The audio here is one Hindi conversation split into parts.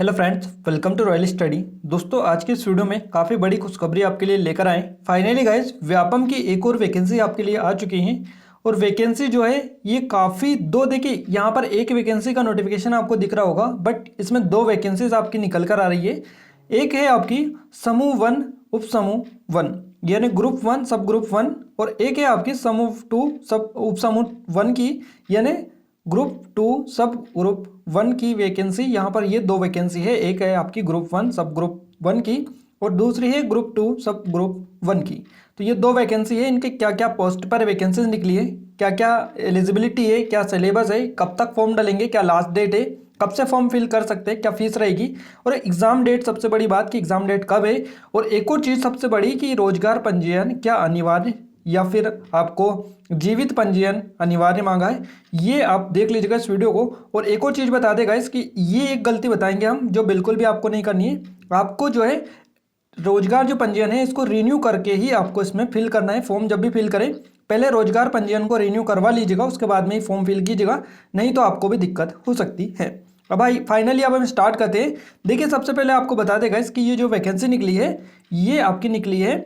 Hello friends, welcome to Royal Study. दोस्तों, आज के इस वीडियो में काफ़ी बड़ी खुशखबरी आपके लिए लेकर आए। फाइनली गाइस, व्यापम की एक और वैकेंसी आपके लिए आ चुकी है। और वैकेंसी जो है ये काफ़ी दो, देखिए यहाँ पर एक वैकेंसी का नोटिफिकेशन आपको दिख रहा होगा, बट इसमें दो वैकेंसीज आपकी निकल कर आ रही है। एक है आपकी समूह वन उप समूह वन, यानी ग्रुप वन सब ग्रुप वन, और एक है आपकी समूह टू सब उप समूह वन की, यानी ग्रुप टू सब ग्रुप वन की वैकेंसी। यहाँ पर ये दो वैकेंसी है, एक है आपकी ग्रुप वन सब ग्रुप वन की और दूसरी है ग्रुप टू सब ग्रुप वन की। तो ये दो वैकेंसी है, इनके क्या क्या पोस्ट पर वैकेंसीज निकली है, क्या क्या एलिजिबिलिटी है, क्या सिलेबस है, कब तक फॉर्म डालेंगे, क्या लास्ट डेट है, कब से फॉर्म फिल कर सकते हैं, क्या फीस रहेगी, और एग्जाम डेट, सबसे बड़ी बात कि एग्जाम डेट कब है। और एक और चीज़ सबसे बड़ी कि रोजगार पंजीयन क्या अनिवार्य या फिर आपको जीवित पंजीयन अनिवार्य मांगा है। ये आप देख लीजिएगा इस वीडियो को। और एक और चीज़ बता देगा इस कि ये एक गलती बताएंगे हम जो बिल्कुल भी आपको नहीं करनी है। आपको जो है रोजगार जो पंजीयन है इसको रिन्यू करके ही आपको इसमें फिल करना है। फॉर्म जब भी फिल करें पहले रोजगार पंजीयन को रिन्यू करवा लीजिएगा, उसके बाद में ही फॉर्म फिल कीजिएगा, नहीं तो आपको भी दिक्कत हो सकती है। अब भाई फाइनली अब हम स्टार्ट करते हैं। देखिए सबसे पहले आपको बता देगा इसकी ये जो वैकेंसी निकली है ये आपकी निकली है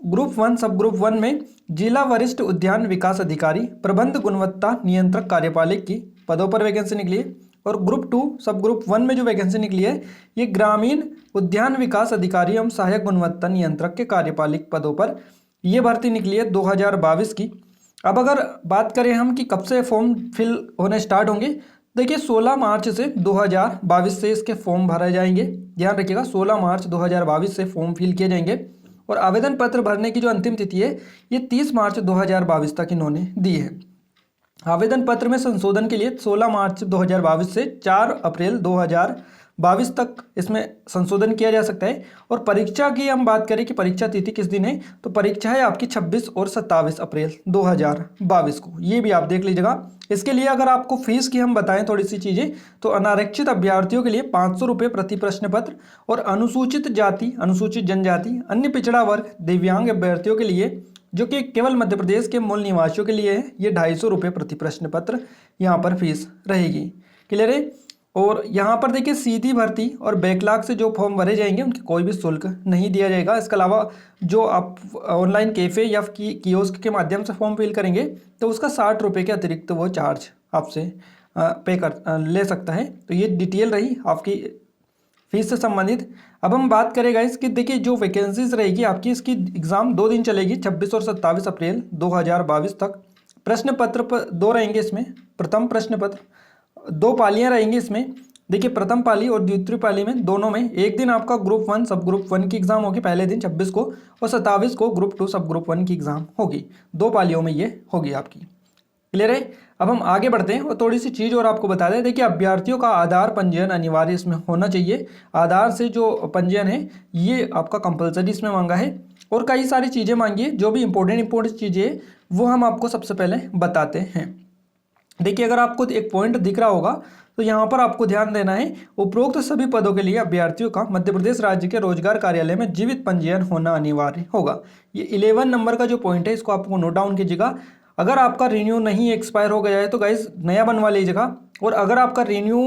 ग्रुप वन सब ग्रुप वन में जिला वरिष्ठ उद्यान विकास अधिकारी प्रबंध गुणवत्ता नियंत्रक कार्यपालिक की पदों पर वैकेंसी निकली है। और ग्रुप टू सब ग्रुप वन में जो वैकेंसी निकली है ये ग्रामीण उद्यान विकास अधिकारी एवं सहायक गुणवत्ता नियंत्रक के कार्यपालिक पदों पर ये भर्ती निकली है 2022 की। अब अगर बात करें हम कि कब से फॉर्म फिल होने स्टार्ट होंगे, देखिए 16 मार्च से 2022 से इसके फॉर्म भरे जाएंगे। ध्यान रखिएगा 16 मार्च 2022 से फॉर्म फिल किए जाएंगे। और आवेदन पत्र भरने की जो अंतिम तिथि है ये 30 मार्च 2022 तक इन्होंने दी है। आवेदन पत्र में संशोधन के लिए 16 मार्च 2022 से 4 अप्रैल 2022 तक इसमें संशोधन किया जा सकता है। और परीक्षा की हम बात करें कि परीक्षा तिथि किस दिन है, तो परीक्षा है आपकी 26 और 27 अप्रैल 2022 को, ये भी आप देख लीजिएगा। इसके लिए अगर आपको फीस की हम बताएं थोड़ी सी चीज़ें, तो अनारक्षित अभ्यर्थियों के लिए 500 रुपये प्रति प्रश्न पत्र, और अनुसूचित जाति अनुसूचित जनजाति अन्य पिछड़ा वर्ग दिव्यांग अभ्यर्थियों के लिए जो कि केवल मध्य प्रदेश के मूल निवासियों के लिए है ये 250 रुपये प्रति प्रश्न पत्र यहाँ पर फीस रहेगी। क्लियर है। और यहाँ पर देखिए सीधी भर्ती और बैकलॉग से जो फॉर्म भरे जाएंगे उनके कोई भी शुल्क नहीं दिया जाएगा। इसके अलावा जो आप ऑनलाइन कैफ़े या कियोस्क के माध्यम से फॉर्म फिल करेंगे तो उसका 60 रुपये के अतिरिक्त वो चार्ज आपसे पे कर ले सकता है। तो ये डिटेल रही आपकी फीस से संबंधित। अब हम बात करें गाइस कि देखिए जो वैकेंसीज रहेगी आपकी, इसकी एग्ज़ाम 2 दिन चलेगी 26 और 27 अप्रैल 2022 तक। प्रश्न पत्र पर दो रहेंगे इसमें। प्रथम प्रश्न पत्र 2 पालियां रहेंगी इसमें। देखिए प्रथम पाली और द्वितीय पाली में दोनों में एक दिन आपका ग्रुप वन सब ग्रुप वन की एग्ज़ाम होगी पहले दिन 26 को, और 27 को ग्रुप टू सब ग्रुप वन की एग्ज़ाम होगी। 2 पालियों में ये होगी आपकी। क्लियर है। अब हम आगे बढ़ते हैं और थोड़ी सी चीज़ और आपको बता दें। देखिए अभ्यर्थियों का आधार पंजीयन अनिवार्य इसमें होना चाहिए। आधार से जो पंजीयन है ये आपका कंपलसरी इसमें मांगा है। और कई सारी चीज़ें मांगी है, जो भी इंपॉर्टेंट चीज़ें वो हम आपको सबसे पहले बताते हैं। देखिए अगर आपको एक पॉइंट दिख रहा होगा तो यहाँ पर आपको ध्यान देना है, उपरोक्त सभी पदों के लिए अभ्यर्थियों का मध्य प्रदेश राज्य के रोजगार कार्यालय में जीवित पंजीयन होना अनिवार्य होगा। ये 11 नंबर का जो पॉइंट है इसको आपको नोट डाउन कीजिएगा। अगर आपका रिन्यू नहीं एक्सपायर हो गया है तो गाइस नया बनवा लीजिएगा। और अगर आपका रिन्यू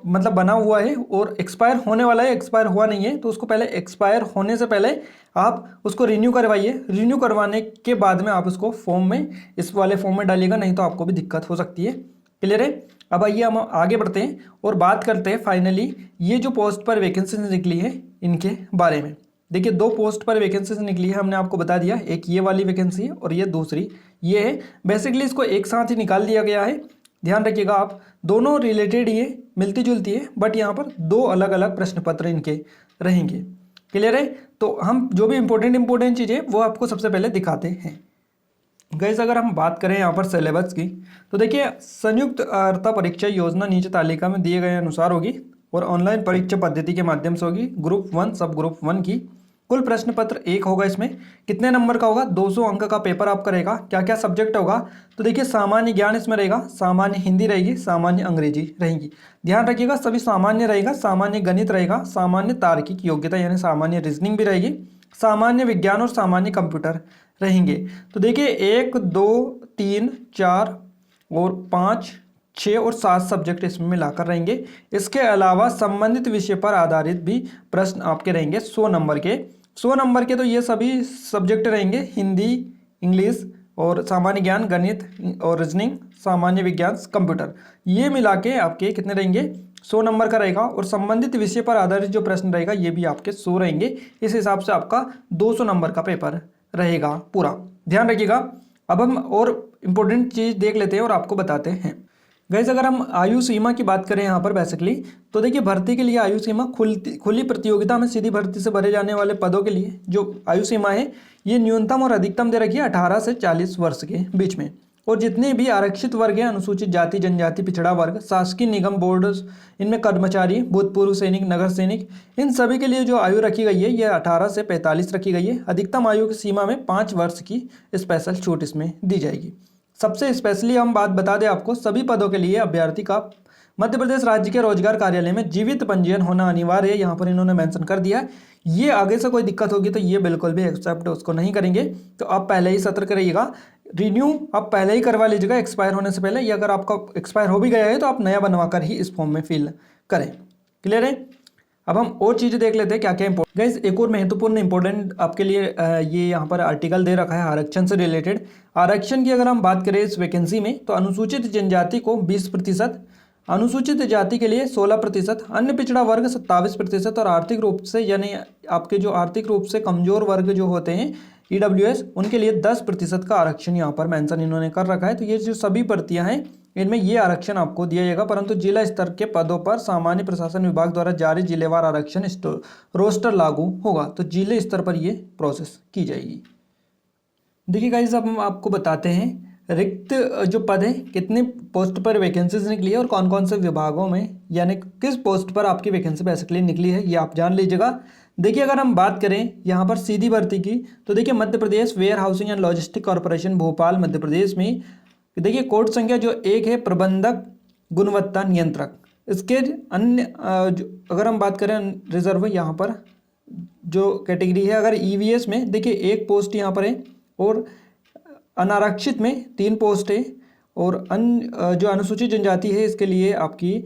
मतलब बना हुआ है और एक्सपायर होने वाला है, एक्सपायर हुआ नहीं है, तो उसको पहले एक्सपायर होने से पहले आप उसको रिन्यू करवाइए। रिन्यू करवाने के बाद में आप उसको फॉर्म में इस वाले फॉर्म में डालिएगा, नहीं तो आपको भी दिक्कत हो सकती है। क्लियर है। अब आइए हम आगे बढ़ते हैं और बात करते हैं फाइनली ये जो पोस्ट पर वैकेंसी निकली है इनके बारे में। देखिए 2 पोस्ट पर वैकेंसीज निकली है, हमने आपको बता दिया। एक ये वाली वैकेंसी है और ये दूसरी ये है। बेसिकली इसको एक साथ ही निकाल दिया गया है। ध्यान रखिएगा आप, दोनों रिलेटेड ही है, मिलती जुलती है, बट यहाँ पर 2 अलग अलग प्रश्न पत्र इनके रहेंगे। क्लियर है। तो हम जो भी इंपॉर्टेंट चीज़ें वो आपको सबसे पहले दिखाते हैं। गैस अगर हम बात करें यहाँ पर सिलेबस की, तो देखिए संयुक्त अर्हता परीक्षा योजना नीचे तालिका में दिए गए अनुसार होगी और ऑनलाइन परीक्षा पद्धति के माध्यम से होगी। ग्रुप वन सब ग्रुप वन की कुल प्रश्न पत्र 1 होगा। इसमें कितने नंबर का होगा? 200 अंक का पेपर आपका रहेगा। क्या क्या सब्जेक्ट होगा? तो देखिए सामान्य ज्ञान इसमें रहेगा, सामान्य हिंदी रहेगी, सामान्य अंग्रेजी रहेगी। ध्यान रखिएगा सभी सामान्य रहेगा। सामान्य गणित रहेगा, सामान्य तार्किक योग्यता यानी सामान्य रीजनिंग भी रहेगी, सामान्य विज्ञान और सामान्य कंप्यूटर रहेंगे। तो देखिए 1 2 3 4 और 5 6 और 7 सब्जेक्ट इसमें मिलाकर रहेंगे। इसके अलावा संबंधित विषय पर आधारित भी प्रश्न आपके रहेंगे 100 नंबर के। तो ये सभी सब्जेक्ट रहेंगे, हिंदी, इंग्लिश और सामान्य ज्ञान, गणित और रीजनिंग, सामान्य विज्ञान, कंप्यूटर, ये मिला के आपके कितने रहेंगे 100 नंबर का रहेगा। और संबंधित विषय पर आधारित जो प्रश्न रहेगा ये भी आपके 100 रहेंगे। इस हिसाब से आपका 200 नंबर का पेपर रहेगा पूरा, ध्यान रखिएगा। अब हम और इम्पोर्टेंट चीज़ देख लेते हैं और आपको बताते हैं। गाइस अगर हम आयु सीमा की बात करें यहाँ पर बेसिकली, तो देखिए भर्ती के लिए आयु सीमा खुली प्रतियोगिता में सीधी भर्ती से भरे जाने वाले पदों के लिए जो आयु सीमा है ये न्यूनतम और अधिकतम दे रखी है 18 से 40 वर्ष के बीच में। और जितने भी आरक्षित वर्ग हैं, अनुसूचित जाति, जनजाति, पिछड़ा वर्ग, शासकीय निगम बोर्ड, इनमें कर्मचारी, भूतपूर्व सैनिक, नगर सैनिक, इन सभी के लिए जो आयु रखी गई है ये 18 से 45 रखी गई है। अधिकतम आयु की सीमा में 5 वर्ष की स्पेशल छूट इसमें दी जाएगी। सबसे स्पेशली हम बात बता दें आपको, सभी पदों के लिए अभ्यर्थी का मध्य प्रदेश राज्य के रोजगार कार्यालय में जीवित पंजीयन होना अनिवार्य है। यहाँ पर इन्होंने मेंशन कर दिया है। ये आगे से कोई दिक्कत होगी तो ये बिल्कुल भी एक्सेप्ट उसको नहीं करेंगे, तो आप पहले ही सतर्क रहिएगा। रिन्यू आप पहले ही करवा लीजिएगा एक्सपायर होने से पहले, या अगर आपका एक्सपायर हो भी गया है तो आप नया बनवा कर ही इस फॉर्म में फिल करें। क्लियर है। अब हम और चीज़ें देख लेते हैं क्या क्या इंपॉर्टेंट। गाइस एक और महत्वपूर्ण इंपॉर्टेंट आपके लिए ये यहाँ पर आर्टिकल दे रखा है आरक्षण से रिलेटेड। आरक्षण की अगर हम बात करें इस वैकेंसी में, तो अनुसूचित जनजाति को 20%, अनुसूचित जाति के लिए 16%, अन्य पिछड़ा वर्ग 27% और आर्थिक रूप से यानी आपके जो आर्थिक रूप से कमजोर वर्ग जो होते हैं EWS, उनके लिए 10% का आरक्षण यहाँ पर मेंशन इन्होंने कर रखा है। तो ये जो सभी भर्तियाँ हैं इनमें ये आरक्षण आपको दिया जाएगा, परंतु जिला स्तर के पदों पर सामान्य प्रशासन विभाग द्वारा जारी जिलेवार आरक्षण रोस्टर लागू होगा। तो जिले स्तर पर ये प्रोसेस की जाएगी। देखिए गाइस अब हम आपको बताते हैं रिक्त जो पद है कितने पोस्ट पर वैकेंसीज निकली है और कौन कौन से विभागों में यानी किस पोस्ट पर आपकी वैकेंसी बेसिकली निकली है, ये आप जान लीजिएगा। देखिए अगर हम बात करें यहाँ पर सीधी भर्ती की, तो देखिए Madhya Pradesh warehousing and logistic corporation Bhopal Madhya Pradesh में देखिए कोड संख्या जो 1 है प्रबंधक गुणवत्ता नियंत्रक। इसके अन्य अगर हम बात करें रिजर्व यहाँ पर जो कैटेगरी है, अगर EVS में देखिए 1 पोस्ट यहाँ पर है और अनारक्षित में 3 पोस्ट है और अन्य जो अनुसूचित जनजाति है इसके लिए आपकी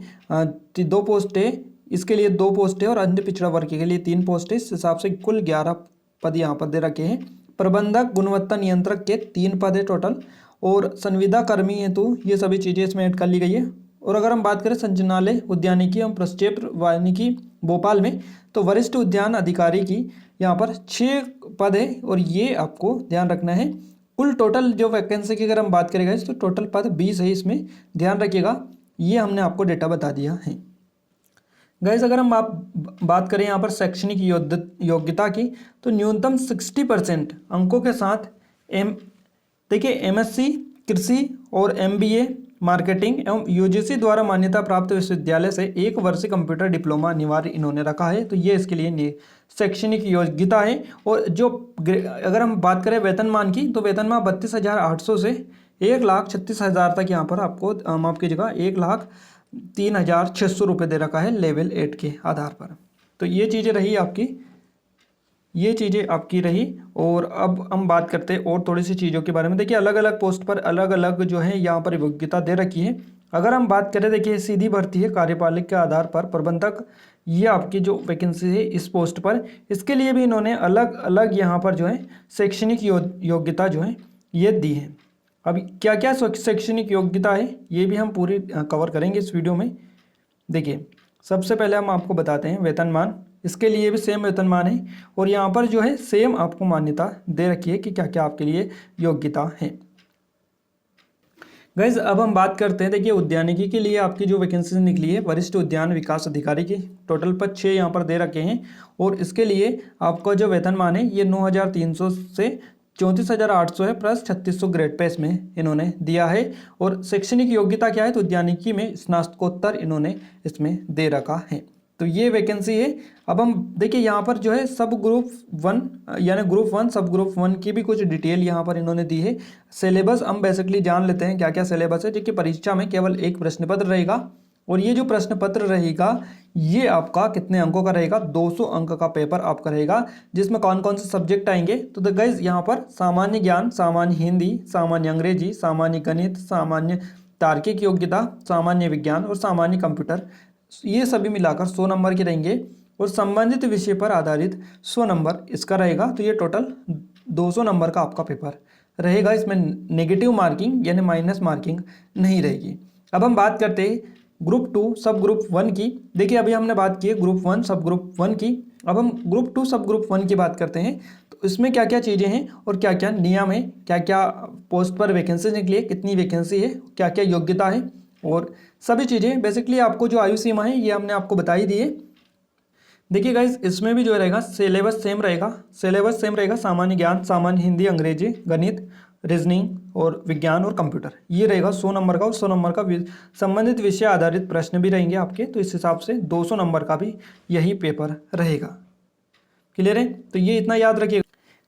2 पोस्ट है, इसके लिए 2 पोस्ट है और अन्य पिछड़ा वर्ग के लिए 3 पोस्ट है। इस हिसाब से कुल 11 पद यहाँ पर दे रखे हैं। प्रबंधक गुणवत्ता नियंत्रक के 3 पद है टोटल और संविदा कर्मी है तो ये सभी चीज़ें इसमें ऐड कर ली गई है। और अगर हम बात करें संचालनालय उद्यानिकी एवं प्रक्षेप वानिकी भोपाल में, तो वरिष्ठ उद्यान अधिकारी की यहाँ पर 6 पद है और ये आपको ध्यान रखना है। कुल टोटल जो वैकेंसी की अगर हम बात करेंगे तो टोटल पद 20 है, इसमें ध्यान रखिएगा। ये हमने आपको डेटा बता दिया है। गाइस अगर हम आप बात करें यहाँ पर शैक्षणिक योग्यता की, तो न्यूनतम 60% अंकों के साथ देखिए MSc कृषि और MBA मार्केटिंग एवं UGC द्वारा मान्यता प्राप्त विश्वविद्यालय से 1 वर्षीय कंप्यूटर डिप्लोमा अनिवार्य इन्होंने रखा है। तो ये इसके लिए शैक्षणिक योग्यता है। और जो अगर हम बात करें वेतनमान की, तो वेतनमान 32,800 से 1,36,000 तक यहाँ पर आपको माफ कीजिएगा 1,03,600 रुपये दे रखा है लेवल 8 के आधार पर। तो ये चीज़ें रही आपकी, ये चीज़ें आपकी रही। और अब हम बात करते हैं और थोड़ी सी चीज़ों के बारे में। देखिए अलग अलग पोस्ट पर अलग अलग जो है यहाँ पर योग्यता दे रखी है। अगर हम बात करें देखिए सीधी भर्ती है कार्यपालिक के आधार पर प्रबंधक, ये आपकी जो वैकेंसी है इस पोस्ट पर, इसके लिए भी इन्होंने अलग अलग यहाँ पर जो है शैक्षणिक योग्यता जो है ये दी है। अब क्या क्या शैक्षणिक योग्यता है ये भी हम पूरी कवर करेंगे इस वीडियो में। देखिए सबसे पहले हम आपको बताते हैं वेतनमान, इसके लिए भी सेम वेतनमान है और यहाँ पर जो है सेम आपको मान्यता दे रखी है कि क्या क्या आपके लिए योग्यता है। गाइज अब हम बात करते हैं देखिए उद्यानिकी के लिए आपकी जो वैकेंसी निकली है वरिष्ठ उद्यान विकास अधिकारी की, टोटल पर 6 यहाँ पर दे रखे हैं और इसके लिए आपका जो वेतनमान है ये 9,300 से 34,800 है प्लस 3,600 ग्रेड पे इसमें इन्होंने दिया है। और शैक्षणिक योग्यता क्या है, तो उद्यानिकी में स्नातकोत्तर इन्होंने इसमें दे रखा है। तो ये वैकेंसी है। अब हम देखिए यहाँ पर जो है सब ग्रुप 1 यानी ग्रुप 1 सब ग्रुप 1 की भी कुछ डिटेल यहाँ पर इन्होंने दी है। सिलेबस हम बेसिकली जान लेते हैं क्या क्या सिलेबस है। देखिए परीक्षा में केवल 1 प्रश्न पत्र रहेगा और ये जो प्रश्न पत्र रहेगा ये आपका कितने अंकों का रहेगा, 200 अंक का पेपर आपका रहेगा, जिसमें कौन कौन से सब्जेक्ट आएंगे। तो गाइस यहाँ पर सामान्य ज्ञान, सामान्य हिंदी, सामान्य अंग्रेजी, सामान्य गणित, सामान्य तार्किक योग्यता, सामान्य विज्ञान और सामान्य कंप्यूटर, ये सभी मिलाकर 100 नंबर के रहेंगे और संबंधित विषय पर आधारित 100 नंबर इसका रहेगा। तो ये टोटल 200 नंबर का आपका पेपर रहेगा। इसमें नेगेटिव मार्किंग यानी माइनस मार्किंग नहीं रहेगी। अब हम बात करते हैं ग्रुप 2 सब ग्रुप 1 की। देखिए अभी हमने बात की है ग्रुप 1 सब ग्रुप 1 की, अब हम ग्रुप 2 सब ग्रुप 1 की बात करते हैं। तो इसमें क्या क्या चीज़ें हैं और क्या क्या नियम है, क्या क्या पोस्ट पर वैकेंसी निकली है, कितनी वैकेंसी है, क्या क्या योग्यता है और सभी चीज़ें बेसिकली आपको जो आयु सीमा है ये हमने आपको बता ही दी है। देखिए गाइज इसमें भी जो रहेगा सिलेबस सेम रहेगा, सामान्य ज्ञान, सामान्य हिंदी, अंग्रेजी, गणित, रीजनिंग और विज्ञान और कंप्यूटर, ये रहेगा 100 नंबर का। और 100 नंबर का संबंधित विषय आधारित प्रश्न भी रहेंगे आपके, तो इस हिसाब से 200 नंबर का भी यही पेपर रहेगा। क्लियर है? तो ये इतना याद रखिएगा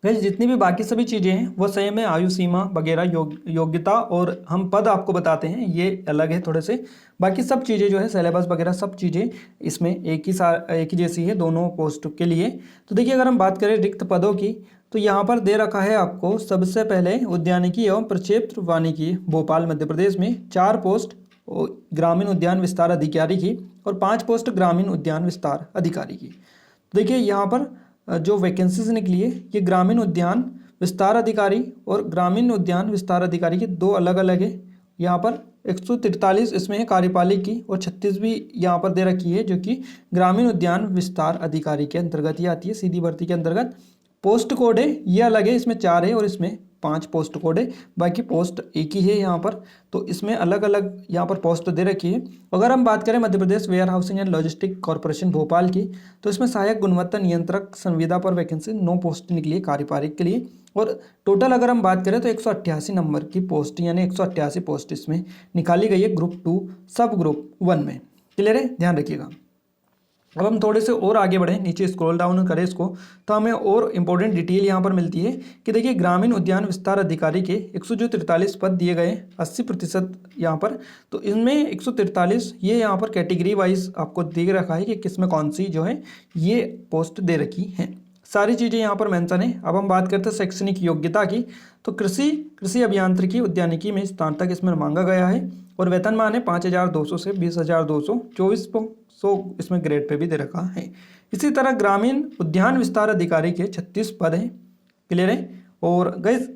गाइस, जितनी भी बाकी सभी चीज़ें हैं वो सेम है, आयु सीमा वगैरह, योग्यता और हम पद आपको बताते हैं ये अलग है थोड़े से। बाकी सब चीज़ें जो है सिलेबस वगैरह सब चीज़ें इसमें एक ही जैसी है दोनों पोस्ट के लिए। तो देखिए अगर हम बात करें रिक्त पदों की, तो यहाँ पर दे रखा है आपको सबसे पहले उद्यानिकी एवं प्रक्षेत्र वानिकी भोपाल मध्य प्रदेश में 4 पोस्ट ग्रामीण उद्यान विस्तार अधिकारी की और 5 पोस्ट ग्रामीण उद्यान विस्तार अधिकारी की। देखिए यहाँ पर जो वैकेंसीज निकली है ये ग्रामीण उद्यान विस्तार अधिकारी और ग्रामीण उद्यान विस्तार अधिकारी की 2 अलग अलग है। यहाँ पर 143 इसमें है कार्यपालिक की और 36 भी यहाँ पर दे रखी है जो कि ग्रामीण उद्यान विस्तार अधिकारी के अंतर्गत ही आती है, सीधी भर्ती के अंतर्गत। पोस्ट कोड है ये अलग है, इसमें 4 है और इसमें 5 पोस्ट कोड है, बाकी पोस्ट एक ही है यहाँ पर। तो इसमें अलग अलग यहाँ पर पोस्ट दे रखी है। अगर हम बात करें Madhya Pradesh warehousing and logistic corporation Bhopal की, तो इसमें सहायक गुणवत्ता नियंत्रक संविदा पर वैकेंसी 9 पोस्ट निकली है कार्यपालिक के लिए। और टोटल अगर हम बात करें तो 188 नंबर की पोस्ट यानी 188 पोस्ट इसमें निकाली गई है ग्रुप 2 सब ग्रुप 1 में। क्लियर है? ध्यान रखिएगा। अब हम थोड़े से और आगे बढ़ें, नीचे स्क्रॉल डाउन करें इसको, तो हमें और इम्पोर्टेंट डिटेल यहाँ पर मिलती है कि देखिए ग्रामीण उद्यान विस्तार अधिकारी के 143 पद दिए गए 80% यहाँ पर। तो इनमें 143 ये यहाँ पर कैटेगरी वाइज आपको दे रखा है कि किस में कौन सी जो है ये पोस्ट दे रखी है, सारी चीज़ें यहाँ पर मेंशन है। अब हम बात करते हैं शैक्षणिक योग्यता की, तो कृषि अभियांत्रिकी उद्यानिकी में स्नातक इसमें मांगा गया है और वेतनमान है 5,200 से 20,200, 2400 इसमें ग्रेड पे भी दे रखा है। इसी तरह ग्रामीण उद्यान विस्तार अधिकारी के 36 पद हैं। क्लियर है? और गाइस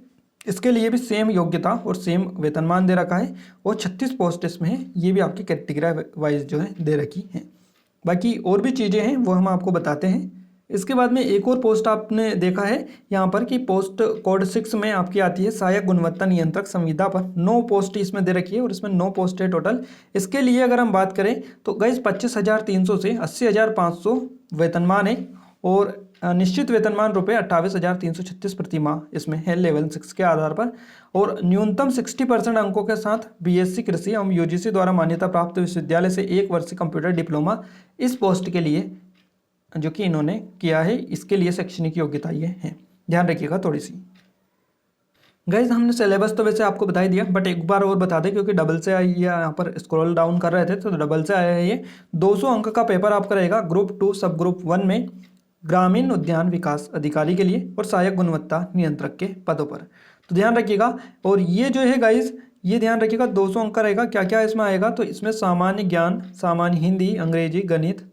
इसके लिए भी सेम योग्यता और सेम वेतनमान दे रखा है और 36 पोस्ट इसमें है, ये भी आपकी कैटेगरी वाइज जो है दे रखी है। बाकी और भी चीज़ें हैं वो हम आपको बताते हैं। इसके बाद में एक और पोस्ट आपने देखा है यहाँ पर कि पोस्ट कोड 6 में आपकी आती है सहायक गुणवत्ता नियंत्रक संविदा पर 9 पोस्ट इसमें दे रखी है और इसमें 9 पोस्ट है टोटल। इसके लिए अगर हम बात करें तो गाइस 25,300 से 80,500 वेतनमान है और निश्चित वेतनमान रुपये 28,336 प्रति माह इसमें है लेवल 6 के आधार पर। और न्यूनतम 60% अंकों के साथ बीएससी कृषि एवं यूजीसी द्वारा मान्यता प्राप्त विश्वविद्यालय से 1 वर्ष कंप्यूटर डिप्लोमा इस पोस्ट के लिए जो कि इन्होंने किया है, इसके लिए शैक्षणिक योग्यता ये है, ध्यान रखिएगा थोड़ी सी। गाइज हमने सिलेबस तो वैसे आपको बता ही दिया, बट एक बार और बता दें क्योंकि डबल से आई है, यहाँ पर स्क्रॉल डाउन कर रहे थे तो डबल से आया है ये। 200 अंक का पेपर आपका रहेगा ग्रुप 2 सब ग्रुप 1 में ग्रामीण उद्यान विकास अधिकारी के लिए और सहायक गुणवत्ता नियंत्रक के पदों पर, तो ध्यान रखिएगा। और ये जो है गाइज ये ध्यान रखिएगा 200 अंक का रहेगा। क्या क्या इसमें आएगा, तो इसमें सामान्य ज्ञान, सामान्य हिंदी, अंग्रेजी, गणित,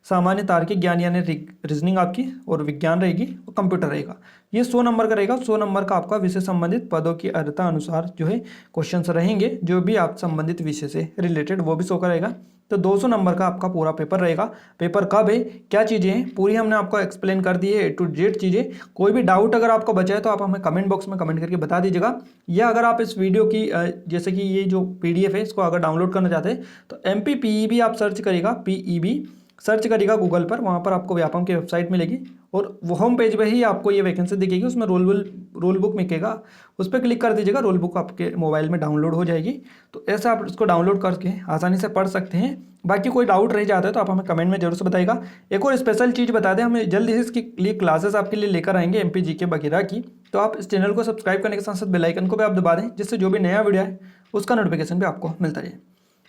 सामान्य तार्किक ज्ञान यानी रीजनिंग आपकी और विज्ञान रहेगी और कंप्यूटर रहेगा। ये 100 नंबर का रहेगा। 100 नंबर का आपका विषय संबंधित पदों की अर्हता अनुसार जो है क्वेश्चंस रहेंगे, जो भी आप संबंधित विषय से रिलेटेड वो भी 100 का रहेगा। तो 200 नंबर का आपका पूरा पेपर रहेगा। पेपर कब है, क्या चीज़ें हैं, पूरी हमने आपको एक्सप्लेन कर दी है A to Z चीज़ें। कोई भी डाउट अगर आपको बचा है तो आप हमें कमेंट बॉक्स में कमेंट करके बता दीजिएगा, या अगर आप इस वीडियो की जैसे कि ये जो PDF है इसको अगर डाउनलोड करना चाहते हैं तो MPPEB आप सर्च करिएगा, PEB सर्च करिएगा गूगल पर, वहाँ पर आपको व्यापम की वेबसाइट मिलेगी और वो होम पेज पे ही आपको ये वैकेंसी दिखेगी, उसमें रोल बुक मिलेगा, उस पर क्लिक कर दीजिएगा, रोल बुक आपके मोबाइल में डाउनलोड हो जाएगी। तो ऐसे आप उसको डाउनलोड करके आसानी से पढ़ सकते हैं। बाकी कोई डाउट रह जाता है तो आप हमें कमेंट में जरूर से बताइएगा। एक और स्पेशल चीज़ बता दें, हमें जल्द ही इसके लिए क्लासेस आपके लिए लेकर आएंगे MP GK वगैरह की, तो आप इस चैनल को सब्सक्राइब करने के साथ साथ बेल आइकन को भी आप दबा दें, जिससे जो भी नया वीडियो है उसका नोटिफिकेशन भी आपको मिलता रहे।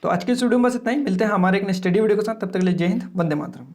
तो आज के इस वीडियो में बस इतना ही, मिलते हैं हमारे एक स्टडी वीडियो के साथ, तब तक के लिए जय हिंद, वंदे मातरम।